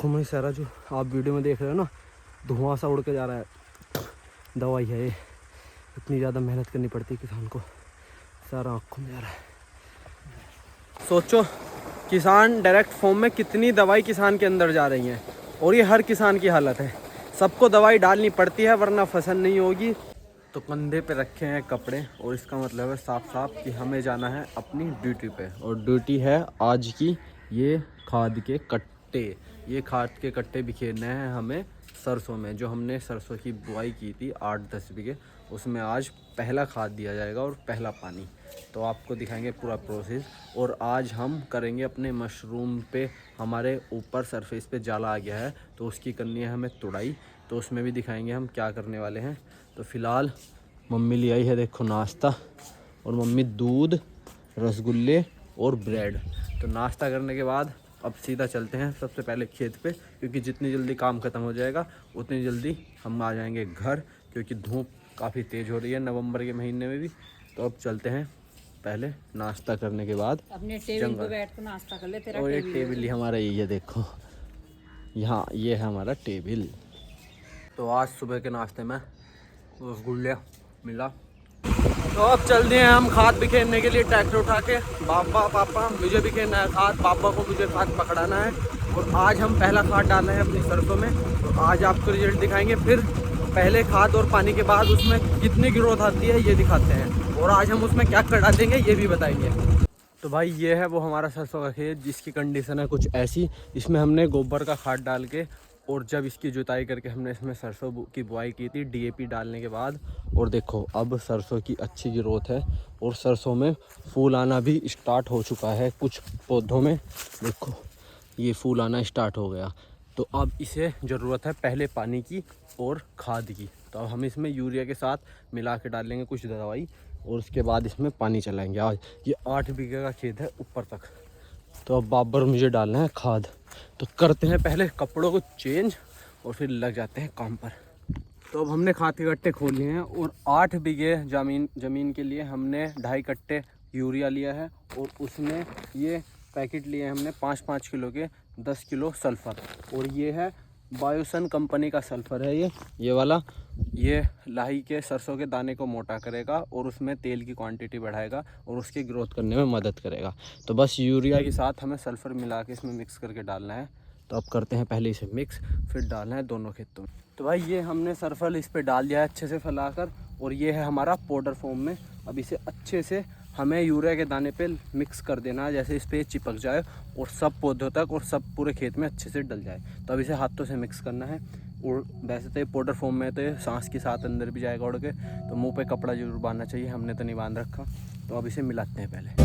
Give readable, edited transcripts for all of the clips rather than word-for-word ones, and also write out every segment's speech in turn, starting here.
आँखों में सारा जो आप वीडियो में देख रहे हो ना, धुआं सा उड़ के जा रहा है, दवाई है ये। इतनी ज़्यादा मेहनत करनी पड़ती है किसान को, सारा आँखों में जा रहा है। सोचो किसान डायरेक्ट फॉर्म में कितनी दवाई किसान के अंदर जा रही है, और ये हर किसान की हालत है। सबको दवाई डालनी पड़ती है वरना फसल नहीं होगी। तो कंधे पे रखे हैं कपड़े, और इसका मतलब है साफ साफ कि हमें जाना है अपनी ड्यूटी पे। और ड्यूटी है आज की ये खाद के कट्टे, ये खाद के कट्टे बिखेरने हैं हमें सरसों में। जो हमने सरसों की बुआई की थी 8-10 बीघे, उसमें आज पहला खाद दिया जाएगा और पहला पानी। तो आपको दिखाएंगे पूरा प्रोसेस। और आज हम करेंगे अपने मशरूम पे, हमारे ऊपर सरफेस पे जाला आ गया है तो उसकी करनी है हमें तुड़ाई। तो उसमें भी दिखाएंगे हम क्या करने वाले हैं। तो फ़िलहाल मम्मी ले आई है देखो नाश्ता, और मम्मी दूध, रसगुल्ले और ब्रेड। तो नाश्ता करने के बाद अब सीधा चलते हैं सबसे पहले खेत पे, क्योंकि जितनी जल्दी काम ख़त्म हो जाएगा उतनी जल्दी हम आ जाएंगे घर, क्योंकि धूप काफ़ी तेज़ हो रही है नवंबर के महीने में भी। तो अब चलते हैं पहले नाश्ता करने के बाद अपने टेबल पे बैठ कर नाश्ता कर ले। तेरा और ये टेबल ही हमारा यही है देखो, यहाँ ये है हमारा टेबल। तो आज सुबह के नाश्ते में रसगुल्ले मिला। तो अब चलते हैं हम खाद बिखेरने के लिए ट्रैक्टर उठा के। पापा मुझे बिखेरना है खाद, पापा को मुझे खाद पकड़ाना है। और आज हम पहला खाद डालना है अपनी सरसों में। तो आज आपको रिजल्ट दिखाएंगे, फिर पहले खाद और पानी के बाद उसमें कितनी ग्रोथ आती है ये दिखाते हैं, और आज हम उसमें क्या कर डालेंगे ये भी बताएंगे। तो भाई ये है वो हमारा सरसों का खेत, जिसकी कंडीशन है कुछ ऐसी। इसमें हमने गोबर का खाद डाल के, और जब इसकी जुताई करके हमने इसमें सरसों की बुआई की थी डीएपी डालने के बाद। और देखो अब सरसों की अच्छी ग्रोथ है, और सरसों में फूल आना भी स्टार्ट हो चुका है। कुछ पौधों में देखो ये फूल आना स्टार्ट हो गया। तो अब इसे ज़रूरत है पहले पानी की और खाद की। तो अब हम इसमें यूरिया के साथ मिला के डालेंगे कुछ दवाई, और उसके बाद इसमें पानी चलाएंगे। आज ये 8 बीघे का खेत है ऊपर तक। तो अब बाबर मुझे डालना है खाद। तो करते हैं पहले कपड़ों को चेंज, और फिर लग जाते हैं काम पर। तो अब हमने खाद के कट्टे खोल लिए हैं, और 8 बीघे ज़मीन के लिए हमने 2.5 कट्टे यूरिया लिया है, और उसमें ये पैकेट लिए हैं हमने 5-5 किलो के 10 किलो सल्फ़र। और ये है बायोसन कंपनी का सल्फ़र है ये वाला। ये लाही के सरसों के दाने को मोटा करेगा, और उसमें तेल की क्वांटिटी बढ़ाएगा, और उसकी ग्रोथ करने में मदद करेगा। तो बस यूरिया के साथ हमें सल्फ़र मिला के इसमें मिक्स करके डालना है। तो अब करते हैं पहले इसे मिक्स, फिर डालना है दोनों खेतों में। तो भाई ये हमने सल्फ़र इस पर डाल दिया है अच्छे से फैलाकर, और ये है हमारा पाउडर फॉर्म में। अब इसे अच्छे से हमें यूरिया के दाने पे मिक्स कर देना है, जैसे इस पर चिपक जाए और सब पौधों तक और सब पूरे खेत में अच्छे से डल जाए। तो अब इसे हाथों से मिक्स करना है। और वैसे तो ये पाउडर फॉर्म में तो ये सांस के साथ अंदर भी जाएगा उड़ के, तो मुंह पे कपड़ा जरूर बांधना चाहिए, हमने तो नहीं बांध रखा। तो अब इसे मिलाते हैं पहले।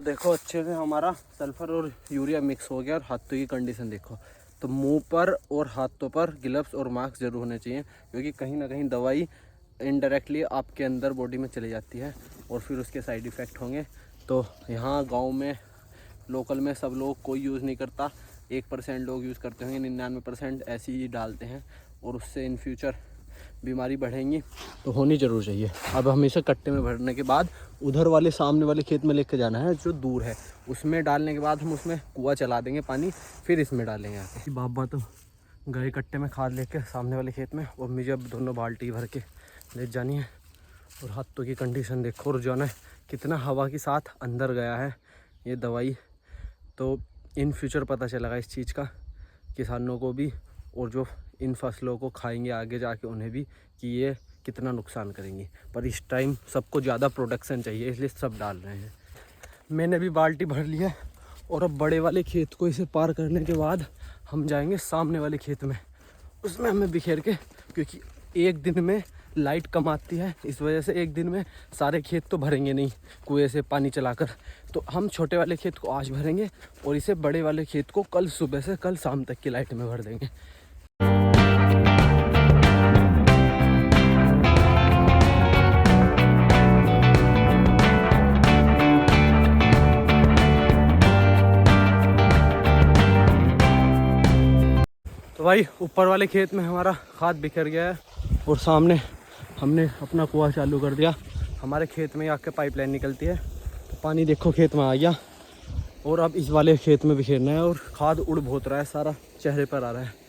देखो अच्छे से हमारा सल्फ़र और यूरिया मिक्स हो गया, और हाथों की कंडीशन देखो। तो मुंह पर और हाथों पर ग्लव्स और मास्क जरूर होने चाहिए, क्योंकि कहीं ना कहीं दवाई इनडायरेक्टली आपके अंदर बॉडी में चली जाती है, और फिर उसके साइड इफ़ेक्ट होंगे। तो यहाँ गांव में लोकल में सब लोग कोई यूज़ नहीं करता, 1% लोग यूज़ करते होंगे, 99% ऐसे ही डालते हैं, और उससे इन फ्यूचर बीमारी बढ़ेंगी। तो होनी ज़रूर चाहिए। अब हम इसे कट्टे में भरने के बाद उधर वाले सामने वाले खेत में लेके जाना है जो दूर है, उसमें डालने के बाद हम उसमें कुआँ चला देंगे पानी, फिर इसमें डालेंगे आके। बाबा तो गए कट्टे में खाद लेके सामने वाले खेत में, और मुझे अब दोनों बाल्टी भर के ले जानी है। और हाथों की कंडीशन देखो, और जो है कितना हवा के साथ अंदर गया है ये दवाई। तो इन फ्यूचर पता चलेगा इस चीज़ का किसानों को भी, और जो इन फसलों को खाएंगे आगे जाके उन्हें भी, कि ये कितना नुकसान करेंगी। पर इस टाइम सबको ज़्यादा प्रोडक्शन चाहिए, इसलिए सब डाल रहे हैं। मैंने भी बाल्टी भर ली है, और अब बड़े वाले खेत को इसे पार करने के बाद हम जाएंगे सामने वाले खेत में, उसमें हमें बिखेर के, क्योंकि एक दिन में लाइट कम आती है, इस वजह से एक दिन में सारे खेत तो भरेंगे नहीं कुएं से पानी चलाकर। तो हम छोटे वाले खेत को आज भरेंगे, और इसे बड़े वाले खेत को कल सुबह से कल शाम तक की लाइट में भर देंगे। तो तो भाई ऊपर वाले खेत में हमारा खाद बिखर गया है और सामने हमने अपना कुआं चालू कर दिया। हमारे खेत में आके पाइपलाइन निकलती है, तो पानी देखो खेत में आ गया और अब इस वाले खेत में बिखेरना है। और खाद उड़ बहुत रहा है, सारा चेहरे पर आ रहा है।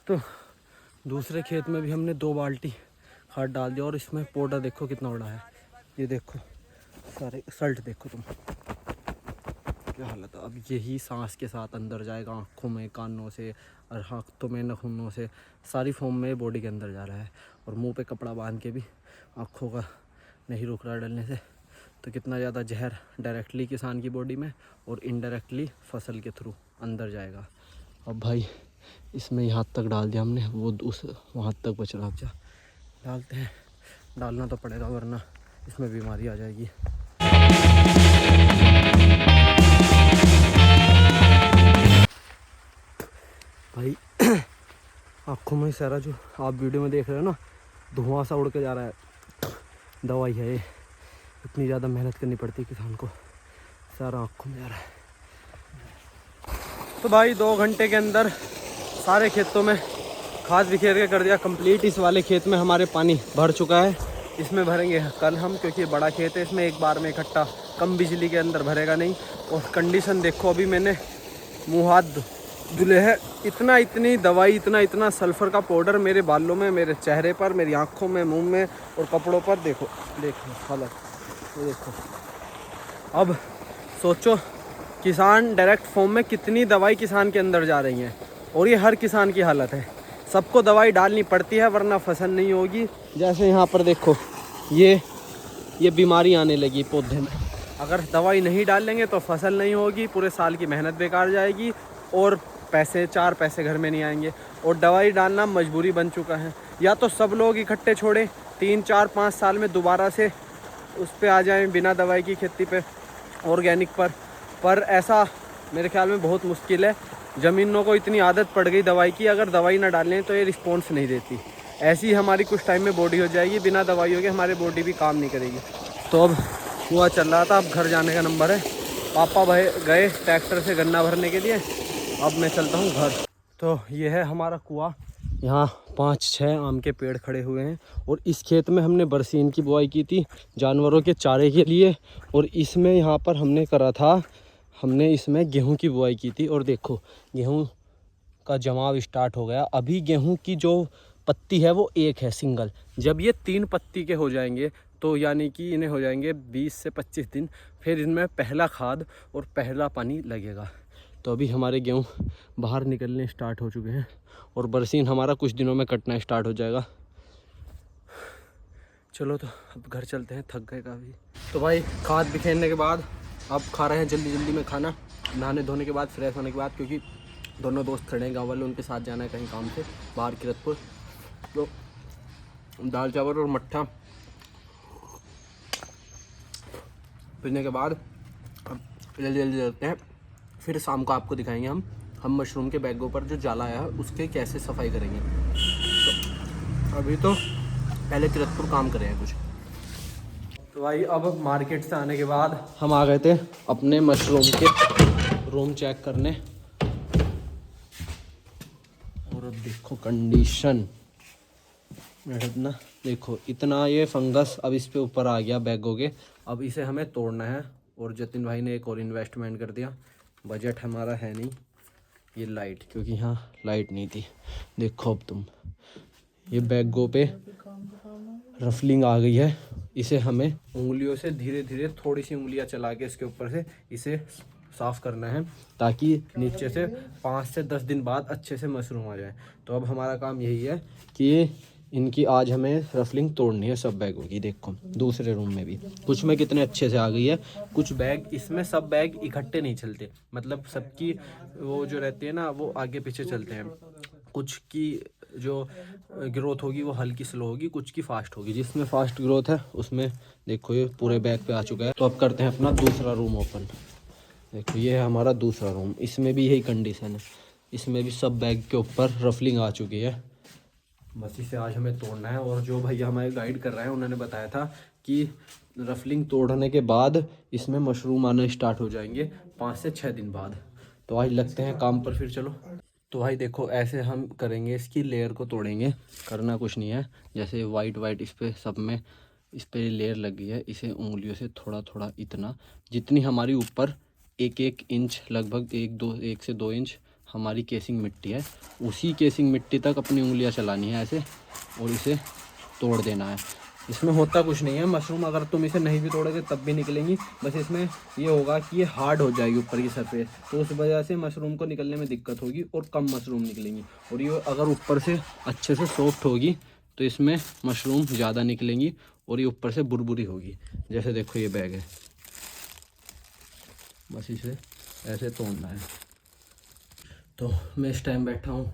तो दूसरे खेत में भी हमने 2 बाल्टी खाद डाल दिया और इसमें पाउडर देखो कितना बड़ा है। ये देखो सारे सल्ट देखो तुम, क्या हालत है। अब यही सांस के साथ अंदर जाएगा, आँखों में, कानों से और हाथों में, नाखूनों से, सारी फॉर्म में बॉडी के अंदर जा रहा है। और मुंह पे कपड़ा बांध के भी आँखों का नहीं रुक रहा डलने से। तो कितना ज़्यादा जहर डायरेक्टली किसान की बॉडी में और इनडायरेक्टली फसल के थ्रू अंदर जाएगा। अब भाई इसमें यहाँ तक डाल दिया हमने, वो उस वहाँ तक बच रहा। जा डालते हैं, डालना तो पड़ेगा वरना इसमें बीमारी आ जाएगी। भाई आँखों में सारा जो आप वीडियो में देख रहे हो ना, धुआं सा उड़ के जा रहा है, दवाई है ये। इतनी ज़्यादा मेहनत करनी पड़ती है किसान को, सारा आँखों में जा रहा है। तो भाई 2 घंटे के अंदर सारे खेतों में खाद बिखेर के कर दिया कंप्लीट। इस वाले खेत में हमारे पानी भर चुका है, इसमें भरेंगे कल हम, क्योंकि बड़ा खेत है, इसमें एक बार में इकट्ठा कम बिजली के अंदर भरेगा नहीं। और कंडीशन देखो, अभी मैंने मुँह हाथ धुले हैं, इतनी दवाई, इतना सल्फ़र का पाउडर मेरे बालों में, मेरे चेहरे पर, मेरी आँखों में, मुँह में और कपड़ों पर। देखो हालत, ये देखो। अब सोचो किसान डायरेक्ट फॉर्म में कितनी दवाई किसान के अंदर जा रही है। और ये हर किसान की हालत है, सबको दवाई डालनी पड़ती है वरना फसल नहीं होगी। जैसे यहाँ पर देखो ये बीमारी आने लगी पौधे में, अगर दवाई नहीं डालेंगे तो फसल नहीं होगी, पूरे साल की मेहनत बेकार जाएगी और पैसे 4 पैसे घर में नहीं आएंगे। और दवाई डालना मजबूरी बन चुका है, या तो सब लोग इकट्ठे छोड़ें 3, 4, 5 साल में दोबारा से उस पर आ जाएं बिना दवाई की खेती पे, ऑर्गेनिक पर ऐसा मेरे ख्याल में बहुत मुश्किल है। ज़मीनों को इतनी आदत पड़ गई दवाई की, अगर दवाई ना डालें तो ये रिस्पॉन्स नहीं देती। ऐसी हमारी कुछ टाइम में बॉडी हो जाएगी, बिना दवाइयों के हमारी बॉडी भी काम नहीं करेगी। तो अब कुआं चल रहा था, अब घर जाने का नंबर है। पापा भाई गए ट्रैक्टर से गन्ना भरने के लिए, अब मैं चलता हूँ घर। तो ये है हमारा कुआं, यहाँ 5-6 आम के पेड़ खड़े हुए हैं। और इस खेत में हमने बरसीन की बुआई की थी जानवरों के चारे के लिए। और इसमें यहाँ पर हमने इसमें गेहूं की बुआई की थी। और देखो गेहूं का जमाव स्टार्ट हो गया। अभी गेहूं की जो पत्ती है वो एक है, सिंगल। जब ये 3 पत्ती के हो जाएंगे तो यानी कि इन्हें हो जाएंगे 20 से 25 दिन, फिर इनमें पहला खाद और पहला पानी लगेगा। तो अभी हमारे गेहूं बाहर निकलने स्टार्ट हो चुके हैं और बरसीन हमारा कुछ दिनों में कटना स्टार्ट हो जाएगा। चलो तो अब घर चलते हैं, थक गए काफ़ी। तो भाई खाद बिखेरने के बाद अब खा रहे हैं जल्दी में खाना, नहाने धोने के बाद, फ्रेश होने के बाद, क्योंकि दोनों दोस्त खड़े हैं गाँव वाले, उनके साथ जाना है कहीं काम से बाहर किरतपुर। तो दाल चावल और मट्ठा पीने के बाद अब जल्दी करते हैं। फिर शाम को आपको दिखाएंगे हम मशरूम के बैगों पर जो जाला आया है उसके कैसे सफाई करेंगे। तो अभी तो पहले किरतपुर काम कर रहे हैं कुछ। तो भाई अब मार्केट से आने के बाद हम आ गए थे अपने मशरूम के रूम चेक करने। और अब देखो कंडीशन ना, देखो इतना ये फंगस अब इस पे ऊपर आ गया बैगों के। अब इसे हमें तोड़ना है और जतिन भाई ने एक और इन्वेस्टमेंट कर दिया। बजट हमारा है नहीं, ये लाइट, क्योंकि यहाँ लाइट नहीं थी। देखो अब तुम, ये बैगों पे रफलिंग आ गई है। इसे हमें उंगलियों से धीरे धीरे थोड़ी सी उंगलियां चला के इसके ऊपर से इसे साफ़ करना है, ताकि नीचे से 5 से 10 दिन बाद अच्छे से मशरूम आ जाए। तो अब हमारा काम यही है कि इनकी आज हमें रफलिंग तोड़नी है सब बैगों की। देखो दूसरे रूम में भी कुछ में कितने अच्छे से आ गई है, कुछ बैग इसमें सब बैग इकट्ठे नहीं चलते, मतलब सबकी वो जो रहती है ना वो आगे पीछे चलते हैं। कुछ की जो ग्रोथ होगी वो हल्की स्लो होगी, कुछ की फास्ट होगी। जिसमें फास्ट ग्रोथ है उसमें देखो ये पूरे बैग पे आ चुका है। तो अब करते हैं अपना दूसरा रूम ओपन। देखो ये है हमारा दूसरा रूम, इसमें भी यही कंडीशन है। इसमें भी सब बैग के ऊपर रफलिंग आ चुकी है। बस इसे आज हमें तोड़ना है। और जो भैया हमारे गाइड कर रहे हैं उन्होंने बताया था कि रफलिंग तोड़ने के बाद इसमें मशरूम आना स्टार्ट हो जाएंगे 5 से 6 दिन बाद। तो आज लगते हैं काम पर फिर। चलो। तो भाई देखो ऐसे हम करेंगे, इसकी लेयर को तोड़ेंगे, करना कुछ नहीं है। जैसे वाइट वाइट इस पे सब में इस पे लेयर लगी है, इसे उंगलियों से थोड़ा थोड़ा इतना, जितनी हमारी ऊपर 1-1 इंच लगभग 1 से 2 इंच हमारी केसिंग मिट्टी है, उसी केसिंग मिट्टी तक अपनी उंगलियां चलानी है ऐसे, और इसे तोड़ देना है। इसमें होता कुछ नहीं है, मशरूम अगर तुम इसे नहीं भी तोड़ोगे तब भी निकलेंगी। बस इसमें ये होगा कि ये हार्ड हो जाएगी ऊपर की सरफेस, तो उस वजह से मशरूम को निकलने में दिक्कत होगी और कम मशरूम निकलेंगी। और ये अगर ऊपर से अच्छे से सॉफ्ट होगी तो इसमें मशरूम ज़्यादा निकलेंगी और ये ऊपर से बुरबुरी होगी। जैसे देखो ये बैग है, बस इसे ऐसे तोड़ना है। तो मैं इस टाइम बैठा हूँ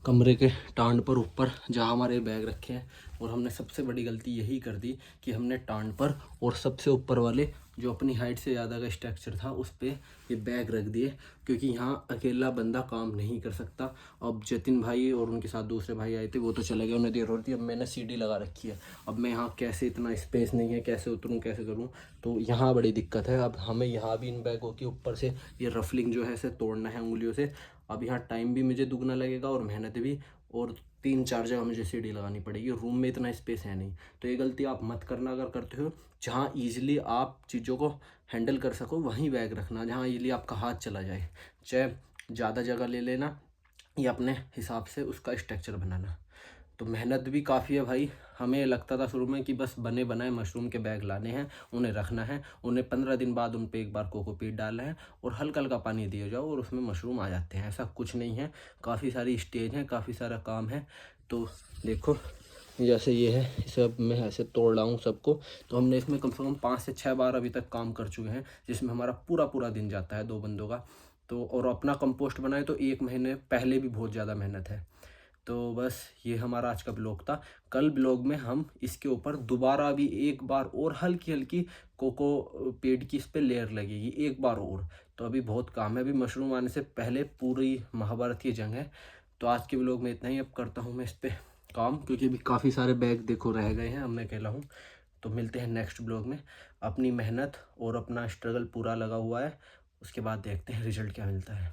कमरे के टांड पर ऊपर, जहाँ हमारे बैग रखे हैं। और हमने सबसे बड़ी गलती यही कर दी कि हमने टांड पर और सबसे ऊपर वाले जो अपनी हाइट से ज़्यादा का स्ट्रक्चर था उस पर ये बैग रख दिए, क्योंकि यहाँ अकेला बंदा काम नहीं कर सकता। अब जतिन भाई और उनके साथ दूसरे भाई आए थे, वो तो चले गए, उन्हें देर हो रही थी। अब मैंने सीढ़ी लगा रखी है, अब मैं यहाँ कैसे, इतना स्पेस नहीं है, कैसे उतरूँ कैसे करूँ, तो यहाँ बड़ी दिक्कत है। अब हमें यहाँ भी इन बैगों के ऊपर से ये रफलिंग जो है इसे तोड़ना है उंगलियों से। अब यहाँ टाइम भी मुझे दुगना लगेगा और मेहनत भी, और 3-4 जगह मुझे सीढ़ी लगानी पड़ेगी। रूम में इतना स्पेस है नहीं, तो ये गलती आप मत करना। अगर करते हो, जहाँ ईजिली आप चीज़ों को हैंडल कर सको वहीं बैग रखना, जहाँ ईजिली आपका हाथ चला जाए। चाहे ज़्यादा जगह ले लेना या अपने हिसाब से उसका स्ट्रक्चर बनाना। तो मेहनत भी काफ़ी है भाई। हमें लगता था शुरू में कि बस बने बनाए मशरूम के बैग लाने हैं, उन्हें रखना है, उन्हें 15 दिन बाद उन पे एक बार कोकोपीट डालना है और हल्का हल्का पानी दिया जाओ और उसमें मशरूम आ जाते हैं। ऐसा कुछ नहीं है, काफ़ी सारी स्टेज हैं, काफ़ी सारा काम है। तो देखो जैसे ये है, इसे अब मैं ऐसे तोड़ रहा हूँ सबको। तो हमने इसमें कम से कम 5 से 6 बार अभी तक काम कर चुके हैं, जिसमें हमारा पूरा पूरा दिन जाता है 2 बंदों का। तो और अपना कंपोस्ट बनाए तो 1 महीने पहले भी बहुत ज़्यादा मेहनत है। तो बस ये हमारा आज का ब्लॉग था। कल ब्लॉग में हम इसके ऊपर दोबारा भी एक बार और हल्की हल्की कोको पेड़ की इस पर लेयर लगेगी एक बार और। तो अभी बहुत काम है, अभी मशरूम आने से पहले पूरी महाभारत की जंग है। तो आज के ब्लॉग में इतना ही। अब करता हूँ मैं इस पर काम, क्योंकि अभी काफ़ी सारे बैग देखो रह गए हैं, अब मैं अकेला हूँ। तो मिलते हैं नेक्स्ट ब्लॉग में। अपनी मेहनत और अपना स्ट्रगल पूरा लगा हुआ है, उसके बाद देखते हैं रिजल्ट क्या मिलता है।